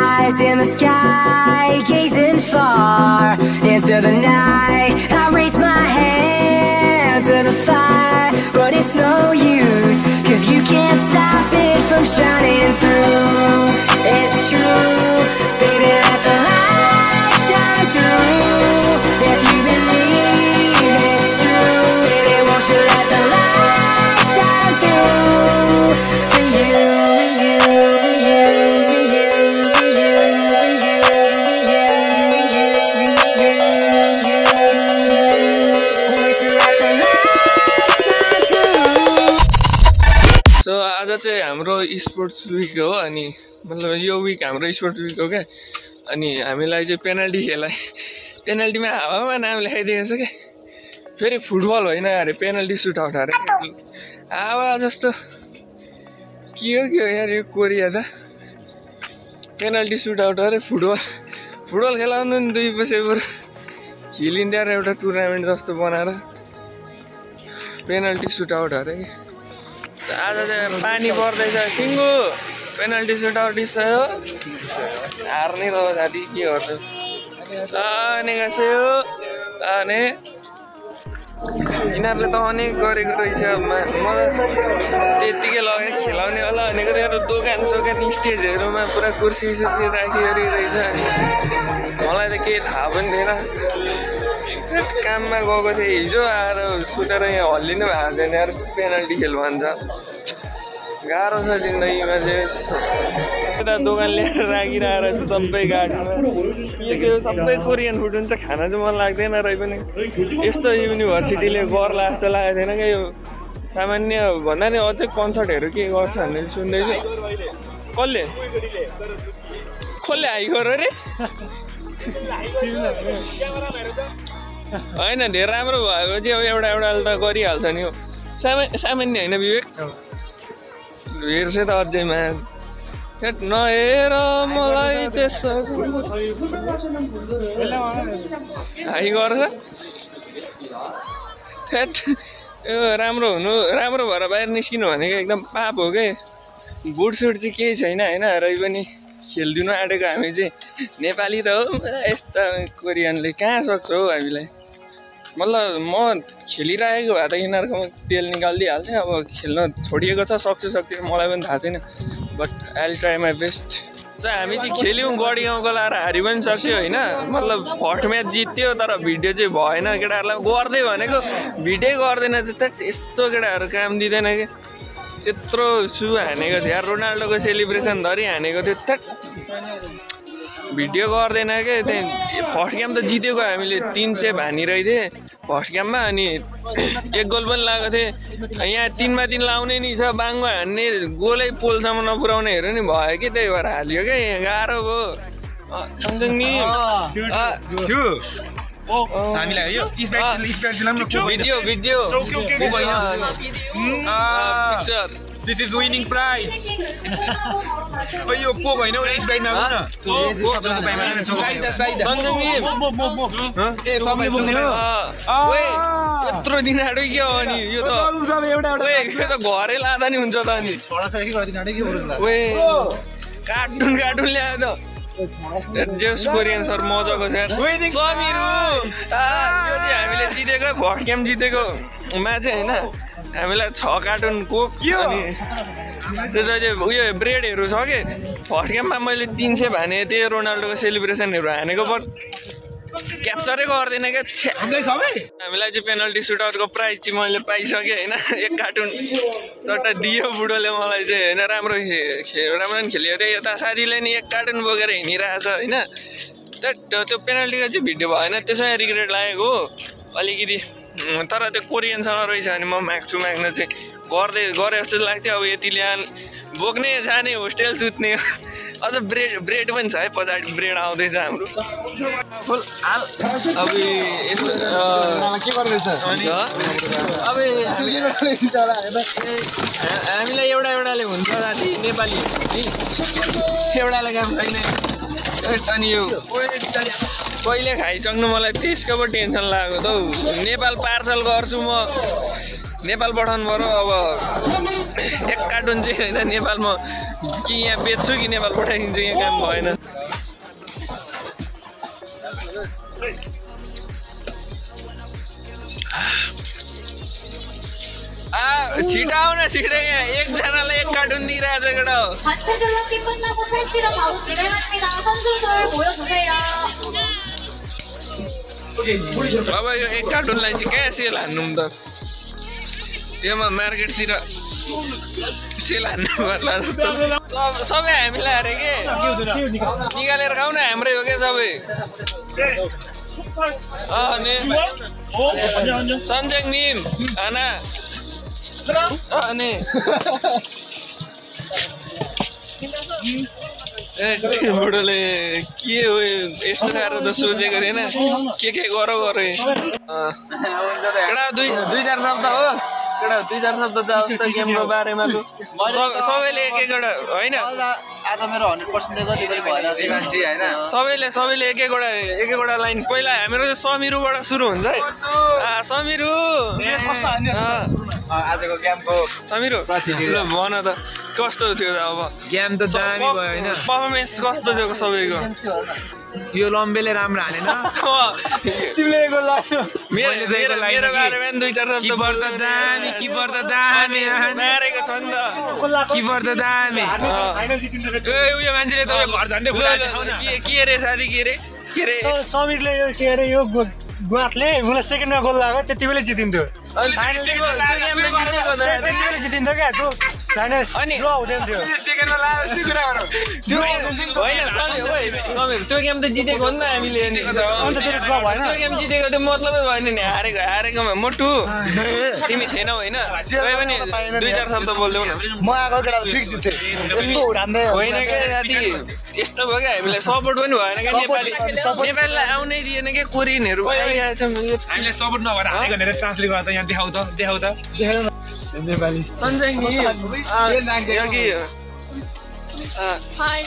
eyes in the sky, gazing far into the night. I raise my hand to the fire, but it's no use, 'cause you can't stop it from shining through. It's true, baby, let the light shine through. If you believe it's true, baby, won't you let the light shine through? For you, for you, for you, for you, for you, for you, for you, won't you let the light shine through? So आज चाहिँ हाम्रो sports week हो अनि मतलब यो week हाम्रो sports week हो क्या अनि हामीलाई चाहिँ पेनल्टीमा हावामा नाम लेखाइदिएको छ क्या फेरि फुटबल होइन अरे पेनल्टी सुट आउट अरे हावा जस्तो के हो यार यो कोरिया त पेनल्टी सुट आउट अरे फुटबल खेलाउनु नि 2 पैसा बरु खेलिन्थ्यो अरे एउटा टुर्नामेन्ट जस्तो बनाएर पेनल्टी सुट आउट अरे आज चाहिँ पानी पर्दैछ सिङ्गो पेनल्टी सुट आउट हो हार्ने रह्यो साथी के गर्छ अनि यिनीहरूले त अनेक गरेको रहेछ त्यतिकै लगेर खेलाउने होला भनेको त दोकान स्टेजहरूमा पुरा कुर्सी राखिवरी रहेछ अनि मलाई त केही थाहा पनि थिएन काममा गएको थिएँ हिजो आएर सुतेर यहाँ हल्लिनु भएको छैन यार पेनल्टी खेल भन्छ गाह्रो छ जिन्दगीमा चाहिँ यता दोकान ल्याएर राखिरहेर छु सबै गाडीमा सबै कोरियन फुड हुन्छ खान चाहिँ मन लाग्दैन रहे पनि यस्तो युनिभर्सिटीले गर्ला जस्तो लागेको थिएन क्या यो सामान्य भन्दा नि अझै कन्सर्टहरू के गर्छ भन्ने सुन्दैछु कसले हाइ गर रे होइन धेरै राम्रो भएको चाहिँ अब एउटाले त गरिहाल्छ नि हो सामान्य होइन विवेक हेर्छ त अझैमा नहेर मलाई त्यसो हाइ गर्छ राम्रो भएर बाहिर निस्किनु भनेको एकदम पाप हो क्या बुट सुट चाहिँ केही छैन होइन रै पनि खेलिदिनु आँटेको हामी चाहिँ नेपाली त हो यस्ता कोरियनले कहाँ सक्छ हौ हामीलाई मतलब म खेलिरहेको भए त यिनीहरूकोमा तेल निकालिदिइहाल्थेँ अब खेल्न छोडिएको छ सक्छु मलाई पनि थाहा छैन but I will try my best हामी चाहिँ खेल्यौँ गढी गाउँको लाएर हारि पनि सक्यो होइन मतलब फर्स्ट म्याच जित्यो तर भिडियो चाहिँ भएन केटाहरूलाई गर्दै भनेको भिडियो गर्दैन चाहिँ यस्तो केटाहरू काम दिँदैन क्या त्यत्रो सु हानेको थियो रोनाल्डोको सेलिब्रेसन धरि हानेको थियो भिडियो गर्दैन क्या त्यहाँ फर्स्ट गेम त जितेको हामीले 3 सेभ हानिरहेको थिएँ फर्स्ट गेममा अनि 1 गोल पनि लगाएको थिएँ यहाँ 3मा 3 लाउने नि छ बाङ्गो हान्ने गोलै पोलसम्म नपुऱ्याउनेहरू नि भयो कि त्यही भएर हाल्यो क्या यहाँ गाह्रो भयो सँगसँगै video This is winning prize. यो को भएन स्प्राइट नगर्नु न ए सबले बोल्ने हो ओए यत्रो दिन आडो के हो नि यो त घरै लादा नि हुन्छ त नि ओए कार्टुन ल्याएर त जेस कोरियन सर मजाको छ समीरु हामीले जितेको फर्स्ट गेम जितेको म्याच होइन हामीलाई 6 कार्टुन कोक अनि त्यो चाहिँ उयो ब्रेडहरू छ कि फर्स्ट गेममा मैले 300 हानेको थिएँ रोनाल्डोको सेलिब्रेसनहरू हानेको बट क्याप्चरै गर्दैन क्या हामीलाई चाहिँ पेनल्टी सुटआउटको प्राइज चाहिँ मैले पाइसकेँ होइन 1 कार्टुन सट्टा दियो बुढोले मलाई चाहिँ होइन राम्रो नि खेल्यो अरे यता साथीले नि 1 कार्टुन बोकेर हिँडिरहेछ होइन त्यो पेनल्टीको चाहिँ भिडियो भएन त्यसमा रिग्रेट लागेको हो अलिकति तर त्यो कोरियनसँग रहेछ भने म माग्न चाहिँ गरे जस्तो लाग्थ्यो अब यति बोक्ने जाने होस्टेल सुत्ने अझ ब्रेड पनि छ है पछाडि ब्रेड आउँदैछ हाम्रो अब हामीलाई एउटाले हुन्छ साथी नेपाली एउटाले काम छैन अनि यो कहिले खाइसक्नु मलाई त्यसको पो टेन्सन लागेको त हौ नेपाल पार्सल गर्छु म नेपाल पठाउनु पर्यो अब 1 कार्टुन चाहिँ होइन नेपालमा कि यहाँ बेच्छु कि नेपाल पठाइदिन्छु यहाँ काम भएन छिटो आऊ न छिटो यहाँ एकजनालाई 1 कार्टुन दिइरहेछ केटा अब यो 1 कार्टुनलाई चाहिँ क्या सेल हान्नु त योमा मार्केटतिर सेल हान्नु पर्ला सबै हामीलाई अरे के निकालेर खाऊ न हाम्रै हो क्या सबै सन्जङ निम खाना अनि बुढोले के हो यस्तो साह्रो त सोचेको थिएन के गर केटा 2-4 शब्द हो केटा 2-4 शब्द त गेमको बारेमा सबैले एक-एकवटा होइन आज मेरो 100% दिएको दिबे भइरहेछ हैन सबैले एक-एकवटा लाइन पहिला हाम्रो समीरुबाट सुरु हुन्छ है समीरु कस्तो हान्ने आजको गेमको समीरु ल भन त कस्तो थियो अब गेम त दामी भयो हैन परफर्मेन्स कस्तो थियो सबैको यो लम्बेले राम्रो हानेन तिमीले गोल लाग्यो मेरो बारेमा 2-4 शब्द किपर त दामी मारेको छ नि त किपर त दामी उयो मान्छेले त घर झन्डै के रे साथी के रे समीरले यो के अरे यो गुवाटले मलाई सेकेन्डमा गोल लाग्यो त्यति बेला जितिन्थ्यो जितिन्थ्यो क्या त्यो फाइनल ड्र हुँदैन थियो त्यो गेम त जितेको हो नि त हामीले अन्त फेरि ड्र भएन त्यो गेम जितेको त्यो मतलबै भएन नि हारेकोमा मोटु तिमी थिएनौ होइन पनि 2-4 शब्द बोल्दैौ न म आएको केटा फिक्स जिते यस्तो उडान्दै होइन के साथी यस्तो भयो क्या हामीलाई सपोर्ट पनि भएन क्या नेपालीलाई आउनै दिएन क्या कोरियनहरू हामीले सपोर्ट नभएर हानेको भनेर ट्रान्सलेट गर्दा यहाँ देखाउ त नेपाली सन्जङ नि हाय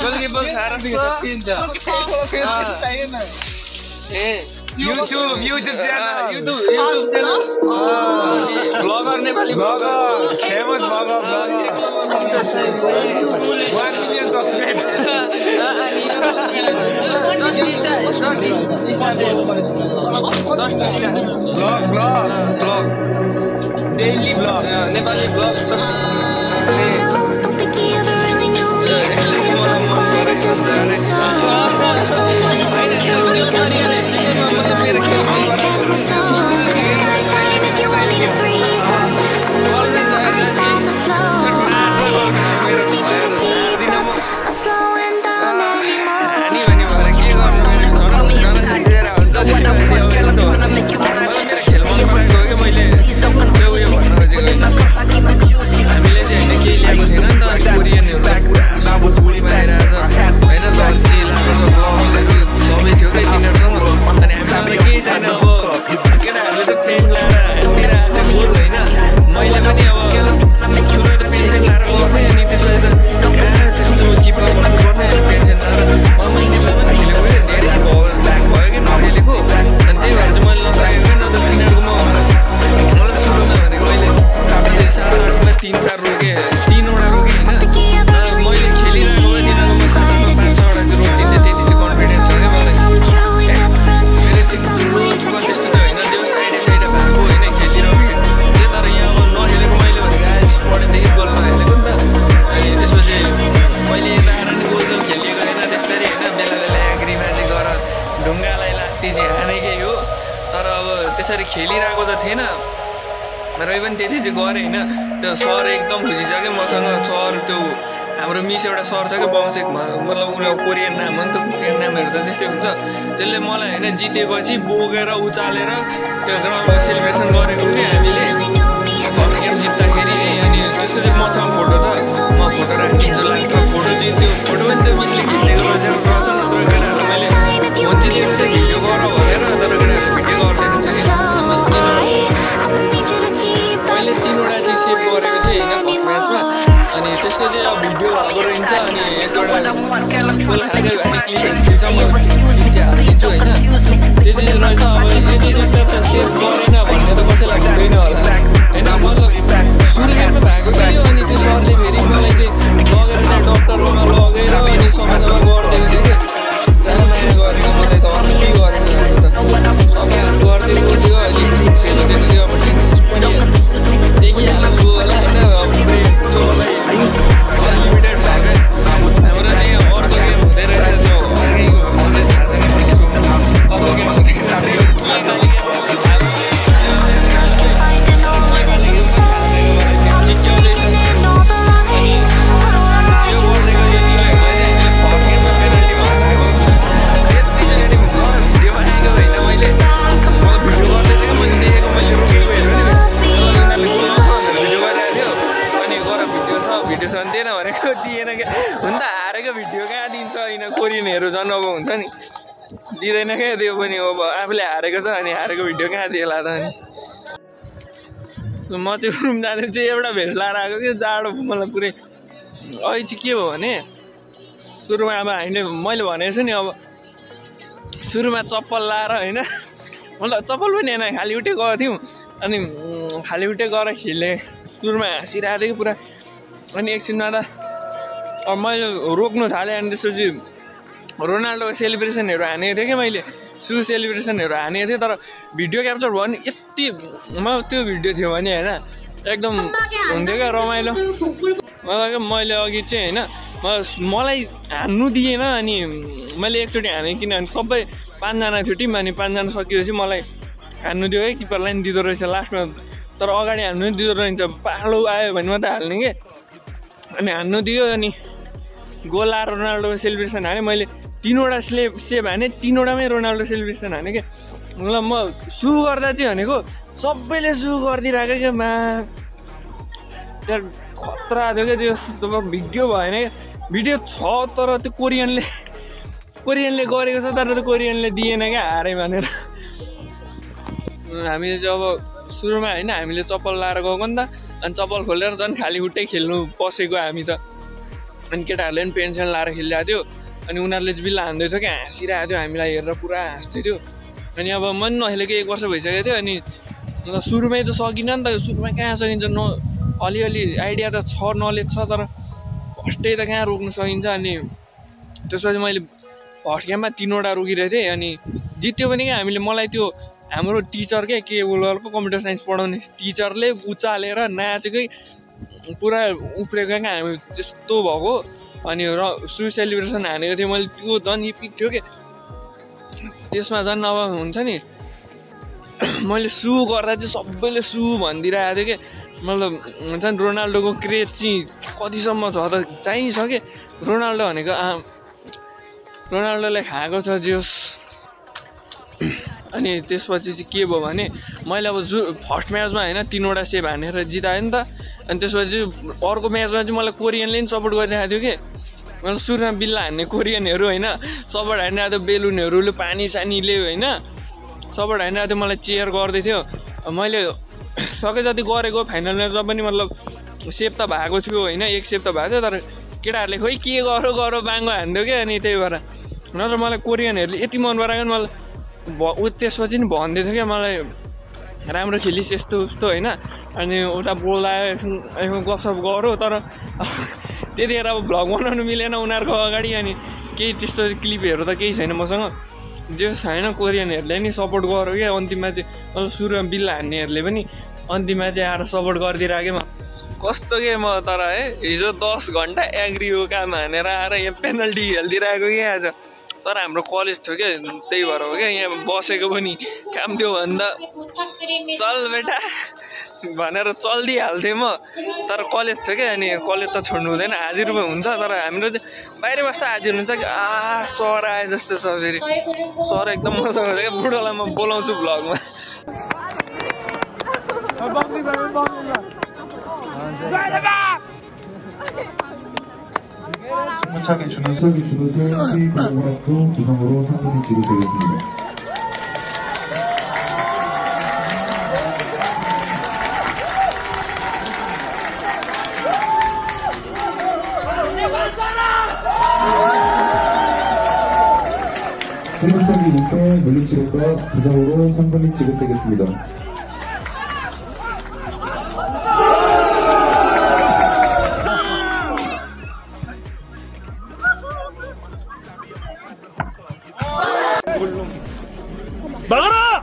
गोलकिपर सारस छैन YouTube channel blogger Nepali blogger famous blogger 1 million subscribers blog daily blog Nepali blog हामीले चाहिँ होइन केही ल्याएको थिएन नि त कोरियनहरू बुढी बनाइरहेछ होइन लन्ची लगाएको छ सबै थियो क्या तिनीहरूसँग अनि हामीलाई केही छैन अब केटाहरूले त पेन्ट लगाएर मेरा हातले गोल होइन मैले पनि अब सुरु त पेन्सन लगाएर गर्थेँ अनि त्यसपछि त त्यस्तो किपर बस्नुपर्ने पेन्सन लगाएर महिनामा पनि खेलेको धेरै ब्याक भयो कि नखेलेको अनि त्यही भएर चाहिँ मैले नसकेको कि नत्र तिनीहरूको मलाई त सुरुमा भनेको मैले 7-8मा 3-4 रोकेँ 3वटा रोकेँ होइन मैले खेलिरहेको भए तिनीहरूको 7-8मा 5-6वटा चाहिँ रोकिन्थेँ त्यति चाहिँ कन्फिडेन्स छ क्या मलाई त्यस्तो त होइन त्यो साइड भएको होइन खेलिरहेको त्यो तर यहाँ अब नखेलेको मैले भनेको स्पटदेखि गोल नखेलेको नि त अनि त्यसपछि मैले यता आएर नि गोल खेलिएको होइन त्यस्तरी होइन बेला बेला एग्रीमा चाहिँ गएर ढुङ्गालाई लात्ती चाहिँ हानेकै हो तर अब त्यसरी खेलिरहेको त थिएन र पनि त्यति चाहिँ गरेँ होइन त्यो सर एकदम खुसी छ क्या मसँग सर त्यो हाम्रो मिस एउटा सर छ क्या बौसेकमा मतलब उनीहरू कोरियन नाम हो नि त कोरियन नामहरू त त्यस्तै हुन्छ त्यसले मलाई होइन जितेपछि बोकेर उचालेर त्यो ग्राउन्डमा सेलिब्रेसन गरेको कि हामीले फर्स्ट गेम जित्दाखेरि अनि त्यसको चाहिँ मसँग फोटो छ म फोटो राखिदिन्छु लाग्छ फोटो चाहिँ त्यो फोटो पनि त्यो मिसले खिचेको रहेछ रहेछ न त्यो केटाहरू मैले हुन्छ त्यो चाहिँ भिडियो गर भनेर तर केटाहरू भिडियो गर्दैन छ कि मैले 3वटा चाहिँ सेभ गरेको थिएँ होइन म्याचमा अनि त्यसको चाहिँ अब भिडियो भएको रहन्छ अनि एकवटा फुल खाँदै भए क्लिप म हालिदिन्छु होइन त्यति चाहिँ रहेछ अब यति जस्तो त सेभ गरेन भन्ने त कसैलाई हुँदैन होला होइन मतलब सुरु गेममा भएको थियो अनि त्यो सरले फेरि मलाई चाहिँ हारेको भिडियो कहाँ दिन्छ होइन कोरियनहरू झन् अब हुन्छ नि दिँदैन क्या त्यो पनि अब आफूले हारेको छ अनि हारेको भिडियो कहाँ दिएला त अनि म चाहिँ रुम जाँदा चाहिँ एउटा भेस्ट लाएर आएको थियो जाडो मलाई पुरै अहिले चाहिँ के भयो भने सुरुमा अब हामीले मैले भनेको छु नि अब सुरुमा चप्पल लाएर होइन मतलब चप्पल पनि होइन खाली उठे गएको थियौँ अनि खाली उठे गएर खेलेँ सुरुमा हाँसिरहेको थियो पुरा अनि एकछिनमा त अब मैले रोक्नु थालेँ अनि त्यसपछि रोनाल्डोको सेलिब्रेसनहरू हानेको थिएँ कि मैले सु सेलिब्रेसनहरू हानेको थिएँ तर भिडियो क्याप्चर भयो भने यति त्यो भिडियो थियो भने होइन एकदम हुन्थ्यो क्या रमाइलो मैले अघि चाहिँ होइन मलाई हान्नु दिएन अनि मैले एकचोटि हानेँ किनभने सबै 5 जना थियो टिम अनि 5 जना सकिएपछि मलाई हान्नु दियो है किपरलाई पनि दिँदो रहेछ लास्टमा तर अगाडि हान्नु पनि दिँदो रहेछ पालो आयो भने मात्रै हाल्ने कि अनि हान्नु दियो अनि गोल लाएर रोनाल्डोको सेलिब्रेसन हानेँ मैले 3वटा सेभ हानेँ 3वटामै रोनाल्डो सेलिब्रेसन हानेँ कि मतलब म सु गर्दा चाहिँ भनेको सबैले सु गरिदिरहेको क्या मा त्यहाँ खतरा थियो क्या त्यो भिडियो भएन क्या भिडियो छ तर त्यो कोरियनले गरेको छ तर त्यो कोरियनले दिएन क्या हारे भनेर हामीले चाहिँ अब सुरुमा होइन हामीले चप्पल लाएर गएको नि त अनि चप्पल खोलेर झन् खाली खुट्टै खेल्नु पसेको हामी त अनि केटाहरूले पनि पेन्सन लाएर खेलिरहेको थियो अनि उनीहरूले चाहिँ बिल्ला हान्दै थियो क्या हाँसिरहेको थियो हामीलाई हेरेर पुरा हाँस्दै थियो अनि अब मन नखेलेको 1 वर्ष भइसकेको थियो अनि सुरुमै त सकिनँ नि त सुरुमा कहाँ सकिन्छ अलिअलि आइडिया त छ नलेज छ तर फर्स्टै त कहाँ रोक्नु सकिन्छ अनि त्यसपछि मैले फर्स्ट गेममा 3वटा रोकिरहेको थिएँ अनि जित्यो पनि क्या हामीले मलाई त्यो हाम्रो टिचर क्या के बोल्नु कम्प्युटर साइन्स पढाउने टिचरले उचालेर नाचेकै पुरा उफ्रेको क्या हामी त्यस्तो भएको अनि सु सेलिब्रेसन हानेको थियो मैले त्यो झन् इपिक थियो कि त्यसमा झन् अब हुन्छ नि मैले सु गर्दा चाहिँ सबैले सु भनिदिइरहेको थियो कि मतलब हुन्छ नि रोनाल्डोको क्रेज चाहिँ कतिसम्म छ त चाहिँ छ कि रोनाल्डो भनेको रोनाल्डोले खाएको छ जोस अनि त्यसपछि चाहिँ के भयो भने मैले अब फर्स्ट म्याचमा होइन 3वटा सेभ हानेर जिताएँ नि त अनि त्यसपछि अर्को म्याचमा चाहिँ मलाई कोरियनले पनि सपोर्ट गरिरहेको थियो कि मैले सुरुमा बिल्ला हान्ने कोरियनहरू होइन सपोर्ट हानिरहेको थियो बेलुनहरूले पानी सानीले होइन सपोर्ट हानिरहेको थियो मलाई चेयर गर्दै थियो मैले सके जति गरेको फाइनल म्याचमा पनि मतलब सेभ त भएको थियो होइन 1 सेभ त भएको थियो तर केटाहरूले खोइ के गरो बाङ्गो हान्थ्यो क्या अनि त्यही भएर नत्र मलाई कोरियनहरूले यति मन परायो नि मलाई त्यसपछि नि भन्दै थियो क्या मलाई राम्रो खेलिस् यस्तो उस्तो होइन अनि उता बोल्दा गफसफ गरौँ तर त्यतिखेर अब भ्लग बनाउनु मिलेन उनीहरूको अगाडि अनि केही त्यस्तो क्लिपहरू त केही छैन मसँग जो छैन कोरियनहरूले नि सपोर्ट गऱ्यो क्या अन्तिममा चाहिँ अब सुरुमा बिल्ला हान्नेहरूले पनि अन्तिममा चाहिँ आएर सपोर्ट गरिदिइरहेको म कस्तो के म तर है हिजो 10 घन्टा एग्री हो काम हानेर आएर यहाँ पेनल्टी खेलिदिइरहेको क्या आज तर हाम्रो कलेज थियो क्या त्यही भएर हो क्या यहाँ बसेको पनि काम थियो भन्दा चल बेटा भनेर चल्दिहाल्थेँ म तर कलेज थियो क्या अनि कलेज त छोड्नु हुँदैन हाजिर पनि हुन्छ तर हाम्रो चाहिँ बाहिर बस्दा हाजिर हुन्छ कि सर आए जस्तो छ फेरि सर एकदम मजा आउँछ क्या बुढोलाई म बोलाउँछु भ्लगमा 승차게 주는 서비스 주것을 수익공학부 구성으로 상품이 지급되겠습니다. 승차기 우편 물리치료과 구성으로 상품이 지급되겠습니다. 막아라!